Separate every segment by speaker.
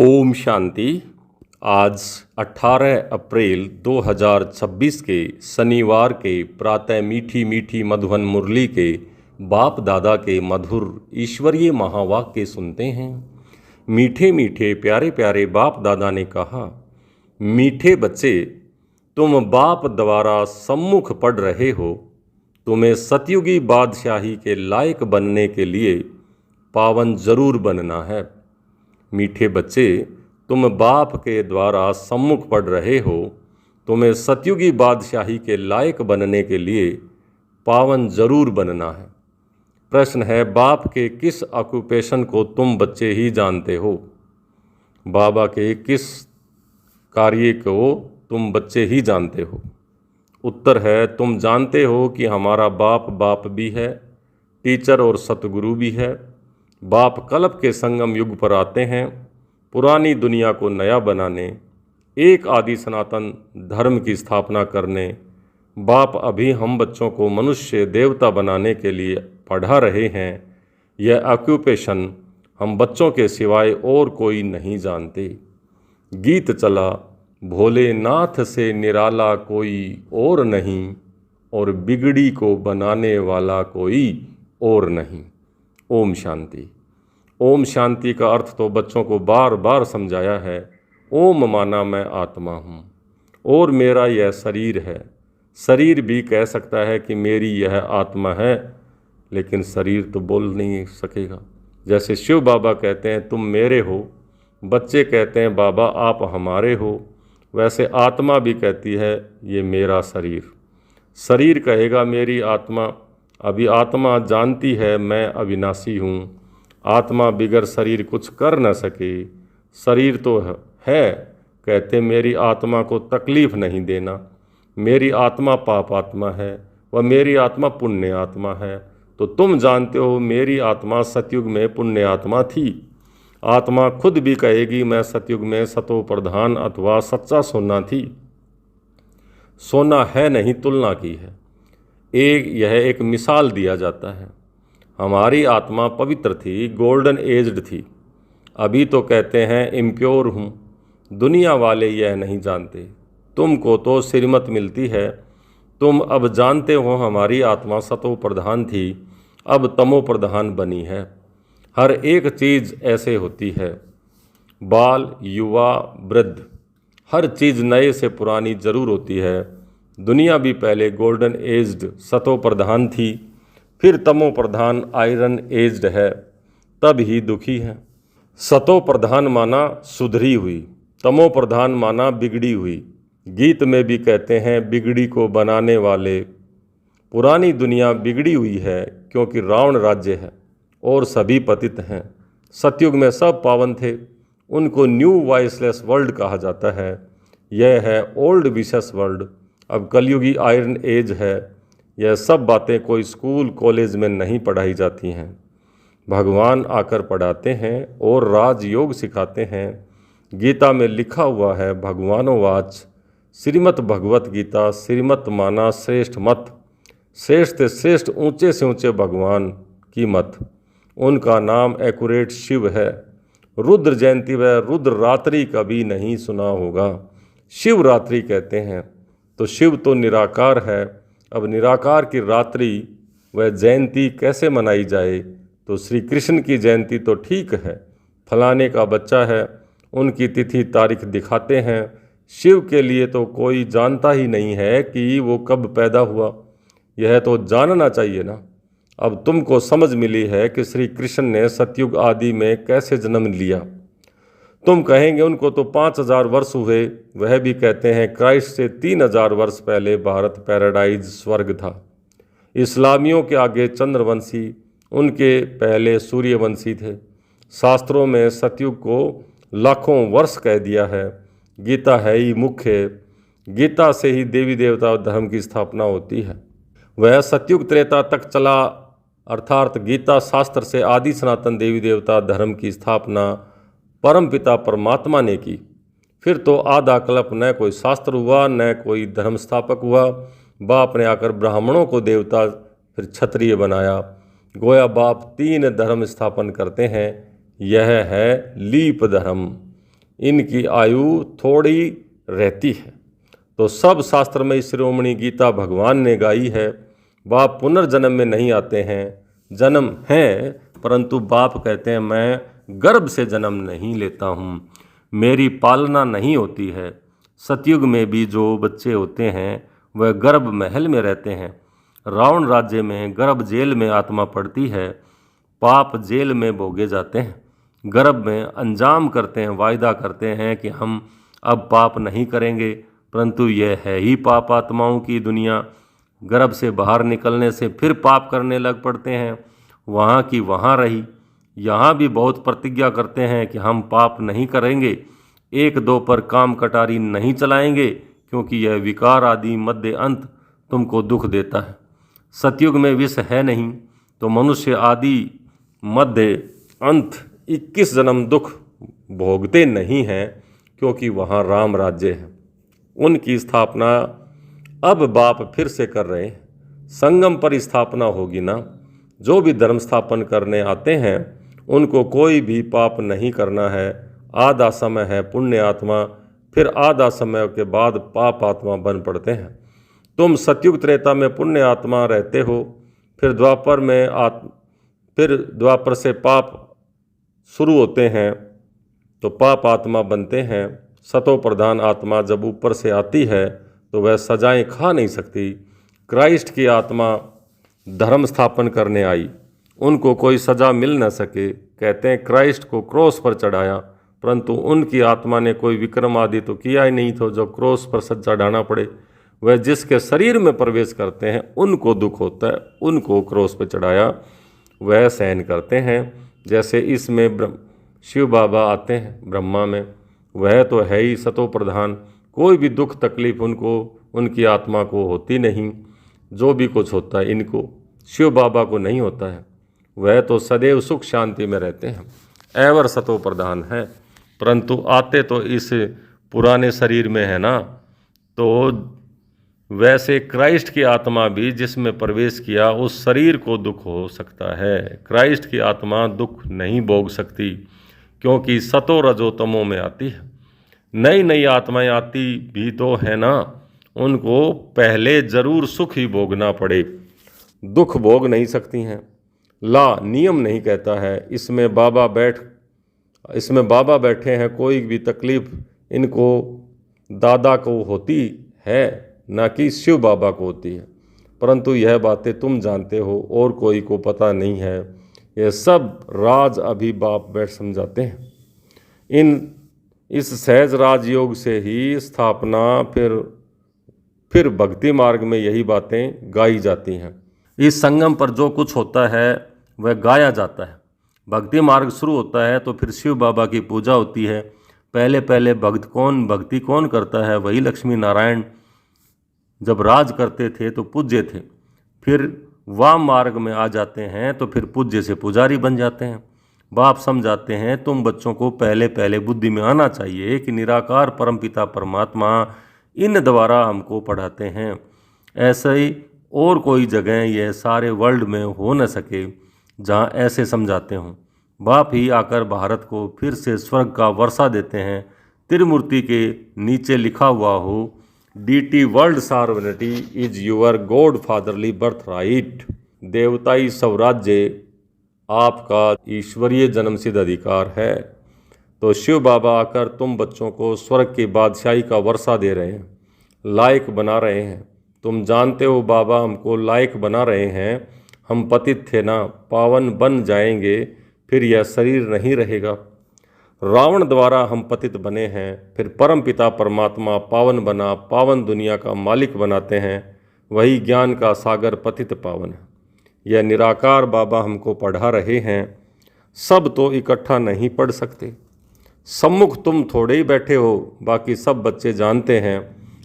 Speaker 1: ओम शांति। आज 18 अप्रैल 2026 के शनिवार के प्रातः मीठी मीठी मधुबन मुरली के बाप दादा के मधुर ईश्वरीय महावाक्य सुनते हैं। मीठे मीठे प्यारे प्यारे बाप दादा ने कहा, मीठे बच्चे, तुम बाप द्वारा सम्मुख पढ़ रहे हो। तुम्हें सतयुगी बादशाही के लायक बनने के लिए पावन जरूर बनना है। मीठे बच्चे, तुम बाप के द्वारा सम्मुख पढ़ रहे हो। तुम्हें सतयुगी बादशाही के लायक बनने के लिए पावन जरूर बनना है। प्रश्न है, बाप के किस ऑक्यूपेशन को तुम बच्चे ही जानते हो? बाबा के किस कार्य को तुम बच्चे ही जानते हो? उत्तर है, तुम जानते हो कि हमारा बाप बाप भी है, टीचर और सतगुरु भी है। बाप कल्प के संगम युग पर आते हैं, पुरानी दुनिया को नया बनाने, एक आदि सनातन धर्म की स्थापना करने। बाप अभी हम बच्चों को मनुष्य देवता बनाने के लिए पढ़ा रहे हैं। यह ऑक्यूपेशन हम बच्चों के सिवाय और कोई नहीं जानते। गीत चला, भोलेनाथ से निराला कोई और नहीं, और बिगड़ी को बनाने वाला कोई और नहीं। ओम शांति। ओम शांति का अर्थ तो बच्चों को बार बार समझाया है। ओम माना मैं आत्मा हूँ और मेरा यह शरीर है। शरीर भी कह सकता है कि मेरी यह आत्मा है, लेकिन शरीर तो बोल नहीं सकेगा। जैसे शिव बाबा कहते हैं तुम मेरे हो, बच्चे कहते हैं बाबा आप हमारे हो, वैसे आत्मा भी कहती है ये मेरा शरीर। शरीर कहेगा मेरी आत्मा। अभी आत्मा जानती है मैं अविनाशी हूँ। आत्मा बिगर शरीर कुछ कर न सके। शरीर तो है, कहते मेरी आत्मा को तकलीफ़ नहीं देना। मेरी आत्मा पाप आत्मा है व मेरी आत्मा पुण्य आत्मा है। तो तुम जानते हो मेरी आत्मा सतयुग में पुण्य आत्मा थी। आत्मा खुद भी कहेगी मैं सतयुग में सतो प्रधान अथवा सच्चा सोना थी। सोना है नहीं, तुलना की है। यह एक मिसाल दिया जाता है। हमारी आत्मा पवित्र थी, गोल्डन एज्ड थी। अभी तो कहते हैं इम्प्योर हूँ। दुनिया वाले यह नहीं जानते। तुमको तो श्रीमत मिलती है। तुम अब जानते हो हमारी आत्मा सतो प्रधान थी, अब तमो प्रधान बनी है। हर एक चीज़ ऐसे होती है। बाल, युवा, वृद्ध, हर चीज़ नए से पुरानी जरूर होती है। दुनिया भी पहले गोल्डन एज्ड सतो प्रधान थी, फिर तमो प्रधान आयरन एज्ड है, तब ही दुखी है। सतो प्रधान माना सुधरी हुई, तमो प्रधान माना बिगड़ी हुई। गीत में भी कहते हैं बिगड़ी को बनाने वाले। पुरानी दुनिया बिगड़ी हुई है क्योंकि रावण राज्य है और सभी पतित हैं। सतयुग में सब पावन थे, उनको न्यू वॉइसलेस वर्ल्ड कहा जाता है। यह है ओल्ड विशेष वर्ल्ड। अब कलयुगी आयरन एज है। यह सब बातें कोई स्कूल कॉलेज में नहीं पढ़ाई जाती हैं। भगवान आकर पढ़ाते हैं और राजयोग सिखाते हैं। गीता में लिखा हुआ है भगवानोवाच, श्रीमद् भगवत गीता। श्रीमत माना श्रेष्ठ मत। श्रेष्ठ से श्रेष्ठ, ऊंचे से ऊंचे भगवान की मत। उनका नाम एक्यूरेट शिव है। रुद्र जयंती व रुद्र रात्रि कभी नहीं सुना होगा, शिवरात्रि कहते हैं। तो शिव तो निराकार है। अब निराकार की रात्रि व जयंती कैसे मनाई जाए? तो श्री कृष्ण की जयंती तो ठीक है, फलाने का बच्चा है, उनकी तिथि तारीख दिखाते हैं। शिव के लिए तो कोई जानता ही नहीं है कि वो कब पैदा हुआ। यह तो जानना चाहिए ना। अब तुमको समझ मिली है कि श्री कृष्ण ने सतयुग आदि में कैसे जन्म लिया। तुम कहेंगे उनको तो 5000 वर्ष हुए। वह भी कहते हैं क्राइस्ट से 3000 वर्ष पहले भारत पैराडाइज स्वर्ग था। इस्लामियों के आगे चंद्रवंशी, उनके पहले सूर्यवंशी थे। शास्त्रों में सतयुग को लाखों वर्ष कह दिया है। गीता है ही मुख्य। गीता से ही देवी देवता धर्म की स्थापना होती है। वह सतयुग त्रेता तक चला, अर्थात गीता शास्त्र से आदि सनातन देवी देवता धर्म की स्थापना परमपिता परमात्मा ने की। फिर तो आधा कल्प न कोई शास्त्र हुआ न कोई धर्म स्थापक हुआ। बाप ने आकर ब्राह्मणों को देवता फिर क्षत्रिय बनाया। गोया बाप 3 धर्म स्थापन करते हैं। यह है लीप धर्म। इनकी आयु थोड़ी रहती है। तो सब शास्त्र में शिरोमणि गीता भगवान ने गाई है, बाप पुनर्जन्म में नहीं आते हैं, जन्म है, परंतु बाप कहते हैं मैं गर्भ से जन्म नहीं लेता हूँ, मेरी पालना नहीं होती है। सतयुग में भी जो बच्चे होते हैं वह गर्भ महल में रहते हैं, रावण राज्य में गर्भ जेल में आत्मा पड़ती है, पाप जेल में भोगे जाते हैं, गर्भ में अंजाम करते हैं, वायदा करते हैं कि हम अब पाप नहीं करेंगे, परंतु यह है ही पाप आत्माओं की दुनिया। गर्भ से बाहर निकलने से फिर पाप करने लग पड़ते हैं, वहाँ की वहाँ रही। यहाँ भी बहुत प्रतिज्ञा करते हैं कि हम पाप नहीं करेंगे, एक दो पर काम कटारी नहीं चलाएंगे, क्योंकि यह विकार आदि मध्य अंत तुमको दुख देता है। सतयुग में विष है नहीं, तो मनुष्य आदि मध्य अंत 21 जन्म दुख भोगते नहीं हैं, क्योंकि वहाँ राम राज्य है। उनकी स्थापना अब बाप फिर से कर रहे हैं, संगम पर स्थापना होगी ना। जो भी धर्म स्थापन करने आते हैं उनको कोई भी पाप नहीं करना है। आधा समय है पुण्य आत्मा, फिर आधा समय के बाद पाप आत्मा बन पड़ते हैं। तुम सतयुग त्रेता में पुण्य आत्मा रहते हो, फिर द्वापर से पाप शुरू होते हैं तो पाप आत्मा बनते हैं। सतो प्रधान आत्मा जब ऊपर से आती है तो वह सजाएं खा नहीं सकती। क्राइस्ट की आत्मा धर्म स्थापन करने आई, उनको कोई सज़ा मिल न सके। कहते हैं क्राइस्ट को क्रॉस पर चढ़ाया, परंतु उनकी आत्मा ने कोई विक्रम आदि तो किया ही नहीं था जो क्रॉस पर चढ़ाना पड़े। वह जिसके शरीर में प्रवेश करते हैं उनको दुख होता है, उनको क्रॉस पर चढ़ाया, वह सहन करते हैं। जैसे इसमें शिव बाबा आते हैं ब्रह्मा में, वह तो है ही सतो प्रधान, कोई भी दुख तकलीफ उनको उनकी आत्मा को होती नहीं। जो भी कुछ होता है इनको शिव बाबा को नहीं होता है, वह तो सदैव सुख शांति में रहते हैं, एवर सतो प्रधान है। परंतु आते तो इस पुराने शरीर में है ना, तो वैसे क्राइस्ट की आत्मा भी जिसमें प्रवेश किया उस शरीर को दुख हो सकता है। क्राइस्ट की आत्मा दुख नहीं भोग सकती, क्योंकि सतो रजोतमों में आती है। नई नई आत्माएं आती भी तो है ना, उनको पहले जरूर सुख ही भोगना पड़े, दुख भोग नहीं सकती हैं। ला नियम नहीं कहता है, इसमें बाबा बैठे हैं, कोई भी तकलीफ इनको दादा को होती है, ना कि शिव बाबा को होती है। परंतु यह बातें तुम जानते हो और कोई को पता नहीं है। यह सब राज अभी बाप बैठ समझाते हैं। इस सहज राजयोग से ही स्थापना, फिर भक्ति मार्ग में यही बातें गाई जाती हैं। इस संगम पर जो कुछ होता है वह गाया जाता है। भक्ति मार्ग शुरू होता है तो फिर शिव बाबा की पूजा होती है। पहले भक्ति कौन करता है? वही लक्ष्मी नारायण जब राज करते थे तो पूज्य थे, फिर वाम मार्ग में आ जाते हैं तो फिर पूज्य से पुजारी बन जाते हैं। बाप समझाते हैं तुम बच्चों को पहले बुद्धि में आना चाहिए कि निराकार परमपिता परमात्मा इन द्वारा हमको पढ़ाते हैं। ऐसे ही और कोई जगह यह सारे वर्ल्ड में हो न सके जहाँ ऐसे समझाते हों। बाप ही आकर भारत को फिर से स्वर्ग का वर्षा देते हैं। त्रिमूर्ति के नीचे लिखा हुआ हो, DT world sovereignty is your God fatherly birthright. देवताई स्वराज्य आपका ईश्वरीय जन्मसिद्ध अधिकार है। तो शिव बाबा आकर तुम बच्चों को स्वर्ग की बादशाही का वर्षा दे रहे हैं, लायक बना रहे हैं। तुम जानते हो बाबा हमको लायक बना रहे हैं, हम पतित थे ना, पावन बन जाएंगे, फिर यह शरीर नहीं रहेगा। रावण द्वारा हम पतित बने हैं, फिर परम पिता परमात्मा पावन बना, पावन दुनिया का मालिक बनाते हैं। वही ज्ञान का सागर पतित पावन है। यह निराकार बाबा हमको पढ़ा रहे हैं। सब तो इकट्ठा नहीं पढ़ सकते, सम्मुख तुम थोड़े ही बैठे हो, बाकी सब बच्चे जानते हैं।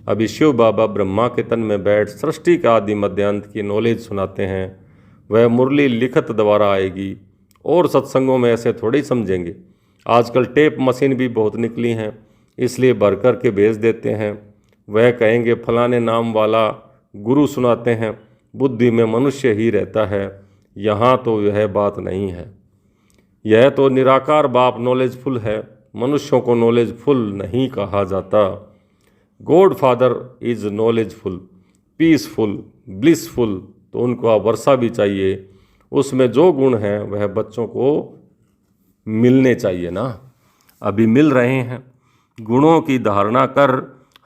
Speaker 1: अभी शिव बाबा ब्रह्मा के तन में बैठ सृष्टि का आदि मध्यांत की नॉलेज सुनाते हैं। वह मुरली लिखत द्वारा आएगी और सत्संगों में ऐसे थोड़े ही समझेंगे। आजकल टेप मशीन भी बहुत निकली हैं, इसलिए भर कर के भेज देते हैं। वह कहेंगे फलाने नाम वाला गुरु सुनाते हैं, बुद्धि में मनुष्य ही रहता है। यहाँ तो यह बात नहीं है। यह तो निराकार बाप नॉलेजफुल है, मनुष्यों को नॉलेजफुल नहीं कहा जाता। God father is knowledgeful, peaceful, blissful, तो उनको आप वर्षा भी चाहिए। उसमें जो गुण हैं वह बच्चों को मिलने चाहिए ना, अभी मिल रहे हैं। गुणों की धारणा कर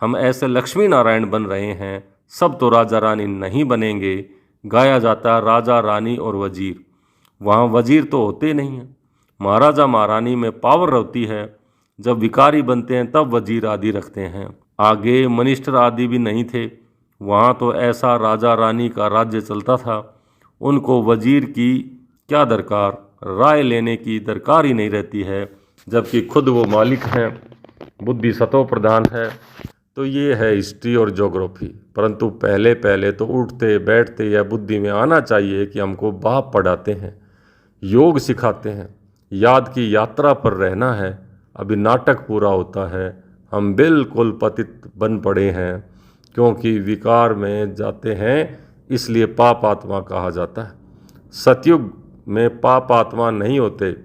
Speaker 1: हम ऐसे लक्ष्मी नारायण बन रहे हैं। सब तो राजा रानी नहीं बनेंगे। गाया जाता है राजा रानी और वजीर, वहाँ वजीर तो होते नहीं हैं। महाराजा महारानी में पावर होती है, जब विकारी बनते हैं तब वजीर आदि रखते हैं। आगे मिनिस्टर आदि भी नहीं थे, वहाँ तो ऐसा राजा रानी का राज्य चलता था। उनको वजीर की क्या दरकार, राय लेने की दरकार ही नहीं रहती है, जबकि खुद वो मालिक हैं, बुद्धि सतो प्रधान है। तो ये है हिस्ट्री और ज्योग्राफी। परंतु पहले पहले तो उठते बैठते यह बुद्धि में आना चाहिए कि हमको बाप पढ़ाते हैं, योग सिखाते हैं, याद की यात्रा पर रहना है। अभी नाटक पूरा होता है, हम बिल्कुल पतित बन पड़े हैं, क्योंकि विकार में जाते हैं, इसलिए पाप आत्मा कहा जाता है। सतयुग में पाप आत्मा नहीं होते,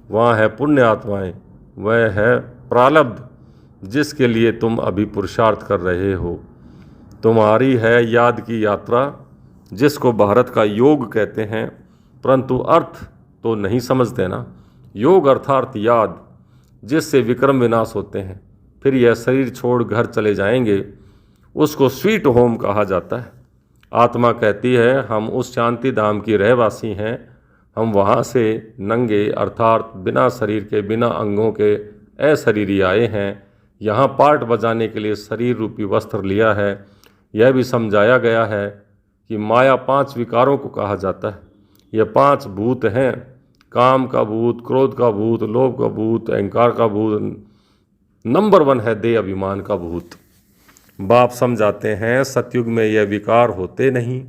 Speaker 1: वहाँ है पुण्य आत्माएं, वह है प्रारब्ध जिसके लिए तुम अभी पुरुषार्थ कर रहे हो। तुम्हारी है याद की यात्रा, जिसको भारत का योग कहते हैं, परंतु अर्थ तो नहीं समझते ना। योग अर्थात याद, जिससे विक्रम विनाश होते हैं, फिर यह शरीर छोड़ घर चले जाएंगे, उसको स्वीट होम कहा जाता है। आत्मा कहती है हम उस शांति धाम की रहवासी हैं, हम वहाँ से नंगे अर्थात बिना शरीर के, बिना अंगों के अशरीरी आए हैं। यहाँ पार्ट बजाने के लिए शरीर रूपी वस्त्र लिया है। यह भी समझाया गया है कि माया 5 विकारों को कहा जाता है। यह 5 भूत हैं, काम का भूत, क्रोध का भूत, लोभ का भूत, अहंकार का भूत। नंबर 1 है देह अभिमान का भूत। बाप समझाते हैं सतयुग में यह विकार होते नहीं,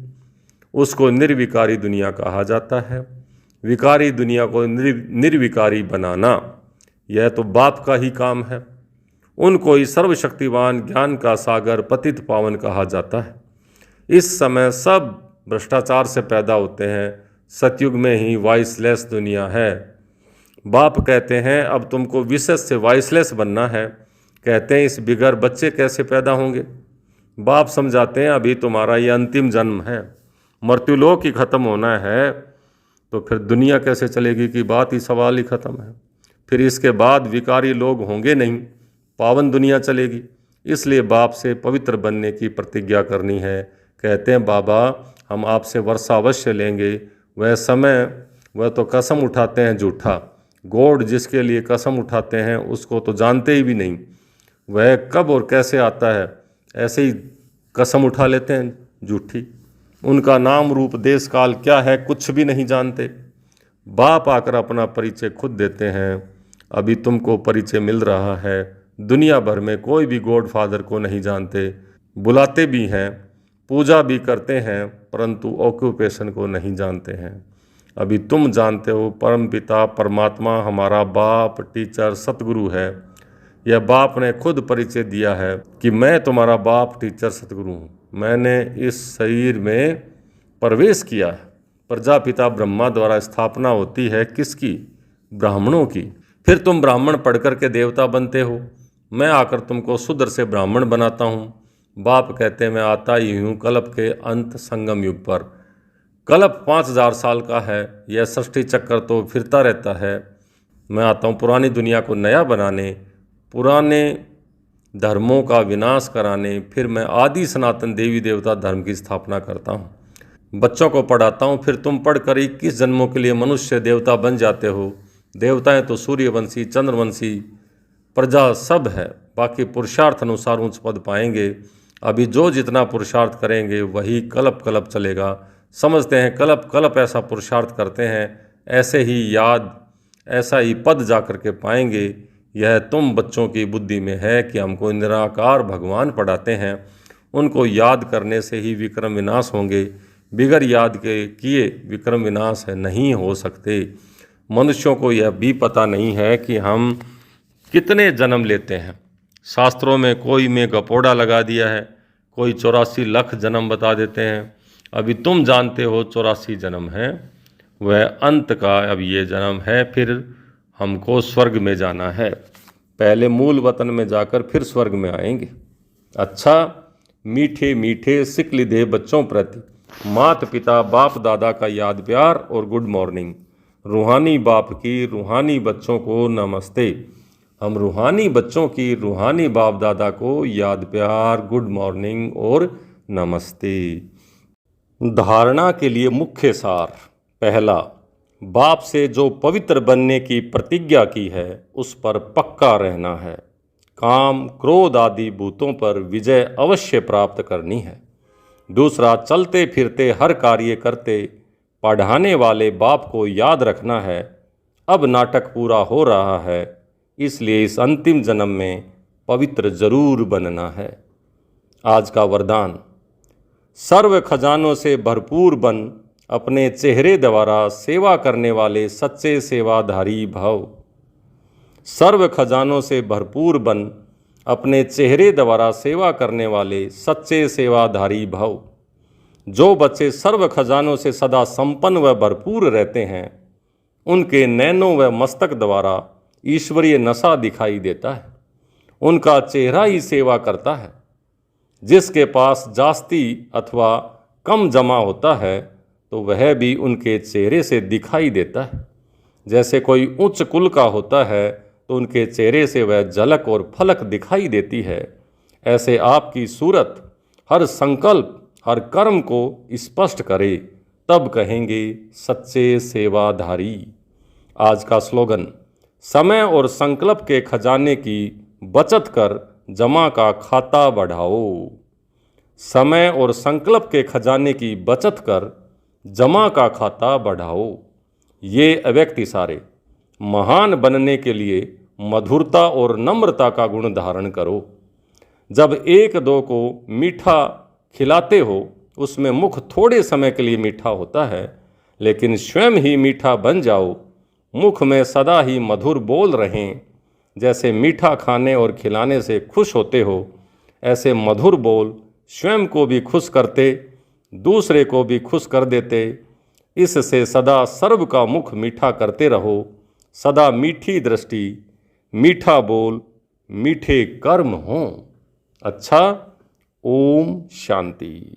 Speaker 1: उसको निर्विकारी दुनिया कहा जाता है। विकारी दुनिया को निर्विकारी बनाना, यह तो बाप का ही काम है। उनको ही सर्वशक्तिवान ज्ञान का सागर पतित पावन कहा जाता है। इस समय सब भ्रष्टाचार से पैदा होते हैं। सतयुग में ही वाइसलेस दुनिया है। बाप कहते हैं अब तुमको विशेष से वाइसलेस बनना है। कहते हैं इस बिगर बच्चे कैसे पैदा होंगे। बाप समझाते हैं अभी तुम्हारा ये अंतिम जन्म है, मृत्युलोक ही खत्म होना है, तो फिर दुनिया कैसे चलेगी की बात ही, सवाल ही खत्म है। फिर इसके बाद विकारी लोग होंगे नहीं, पावन दुनिया चलेगी। इसलिए बाप से पवित्र बनने की प्रतिज्ञा करनी है। कहते हैं बाबा हम आपसे वर्षा अवश्य लेंगे। वह समय, वह तो कसम उठाते हैं झूठा। गॉड जिसके लिए कसम उठाते हैं उसको तो जानते ही भी नहीं, वह कब और कैसे आता है, ऐसे ही कसम उठा लेते हैं झूठी। उनका नाम रूप देश काल क्या है कुछ भी नहीं जानते। बाप आकर अपना परिचय खुद देते हैं। अभी तुमको परिचय मिल रहा है। दुनिया भर में कोई भी गॉड फादर को नहीं जानते, बुलाते भी हैं, पूजा भी करते हैं, परंतु ऑक्यूपेशन को नहीं जानते हैं। अभी तुम जानते हो परम पिता परमात्मा हमारा बाप, टीचर, सतगुरु है। यह बाप ने खुद परिचय दिया है कि मैं तुम्हारा बाप, टीचर, सतगुरु हूँ। मैंने इस शरीर में प्रवेश किया है। प्रजापिता ब्रह्मा द्वारा स्थापना होती है किसकी? ब्राह्मणों की। फिर तुम ब्राह्मण पढ़ कर के देवता बनते हो। मैं आकर तुमको शूद्र से ब्राह्मण बनाता हूँ। बाप कहते हैं मैं आता ही हूँ कल्प के अंत संगम युग पर। कल्प 5000 साल का है। यह सृष्टि चक्कर तो फिरता रहता है। मैं आता हूँ पुरानी दुनिया को नया बनाने, पुराने धर्मों का विनाश कराने। फिर मैं आदि सनातन देवी देवता धर्म की स्थापना करता हूँ। बच्चों को पढ़ाता हूँ। फिर तुम पढ़कर 21 जन्मों के लिए मनुष्य देवता बन जाते हो। देवताएं तो सूर्यवंशी, चंद्रवंशी, प्रजा सब है। बाकी पुरुषार्थ अनुसार उच्च पद पाएंगे। अभी जो जितना पुरुषार्थ करेंगे वही कल्प कल्प चलेगा। समझते हैं कल्प कल्प ऐसा पुरुषार्थ करते हैं, ऐसे ही याद, ऐसा ही पद जा कर के पाएंगे। यह तुम बच्चों की बुद्धि में है कि हमको निराकार भगवान पढ़ाते हैं। उनको याद करने से ही विक्रम विनाश होंगे। बिगर याद के किए विक्रम विनाश नहीं हो सकते। मनुष्यों को यह भी पता नहीं है कि हम कितने जन्म लेते हैं। शास्त्रों में कोई में गपोड़ा लगा दिया है, कोई 84 लाख जन्म बता देते हैं। अभी तुम जानते हो 84 जन्म है, वह अंत का अब ये जन्म है, फिर हमको स्वर्ग में जाना है। पहले मूल वतन में जाकर फिर स्वर्ग में आएंगे। अच्छा, मीठे मीठे सिकलिधे बच्चों प्रति माता पिता बाप दादा का याद प्यार और गुड मॉर्निंग। रूहानी बाप की रूहानी बच्चों को नमस्ते। हम रूहानी बच्चों की रूहानी बाप दादा को याद प्यार, गुड मॉर्निंग और नमस्ते। धारणा के लिए मुख्य सार। पहला, बाप से जो पवित्र बनने की प्रतिज्ञा की है उस पर पक्का रहना है। काम क्रोध आदि भूतों पर विजय अवश्य प्राप्त करनी है। दूसरा, चलते फिरते हर कार्य करते पढ़ाने वाले बाप को याद रखना है। अब नाटक पूरा हो रहा है, इसलिए इस अंतिम जन्म में पवित्र जरूर बनना है। आज का वरदान, सर्व खजानों से भरपूर बन अपने चेहरे द्वारा सेवा करने वाले सच्चे सेवाधारी भव। सर्व खजानों से भरपूर बन अपने चेहरे द्वारा सेवा करने वाले सच्चे सेवाधारी भव। जो बच्चे सर्व खजानों से सदा संपन्न व भरपूर रहते हैं, उनके नैनों व मस्तक द्वारा ईश्वरीय नशा दिखाई देता है। उनका चेहरा ही सेवा करता है। जिसके पास जास्ती अथवा कम जमा होता है तो वह भी उनके चेहरे से दिखाई देता है। जैसे कोई उच्च कुल का होता है तो उनके चेहरे से वह झलक और फलक दिखाई देती है। ऐसे आपकी सूरत हर संकल्प हर कर्म को स्पष्ट करे, तब कहेंगे सच्चे सेवाधारी। आज का स्लोगन, समय और संकल्प के खजाने की बचत कर जमा का खाता बढ़ाओ। समय और संकल्प के खजाने की बचत कर जमा का खाता बढ़ाओ। ये अव्यक्त इशारे। महान बनने के लिए मधुरता और नम्रता का गुण धारण करो। जब एक दो को मीठा खिलाते हो, उसमें मुख थोड़े समय के लिए मीठा होता है, लेकिन स्वयं ही मीठा बन जाओ। मुख में सदा ही मधुर बोल रहें। जैसे मीठा खाने और खिलाने से खुश होते हो, ऐसे मधुर बोल स्वयं को भी खुश करते, दूसरे को भी खुश कर देते। इससे सदा सर्व का मुख मीठा करते रहो। सदा मीठी दृष्टि, मीठा बोल, मीठे कर्म हों। अच्छा, ओम शांति।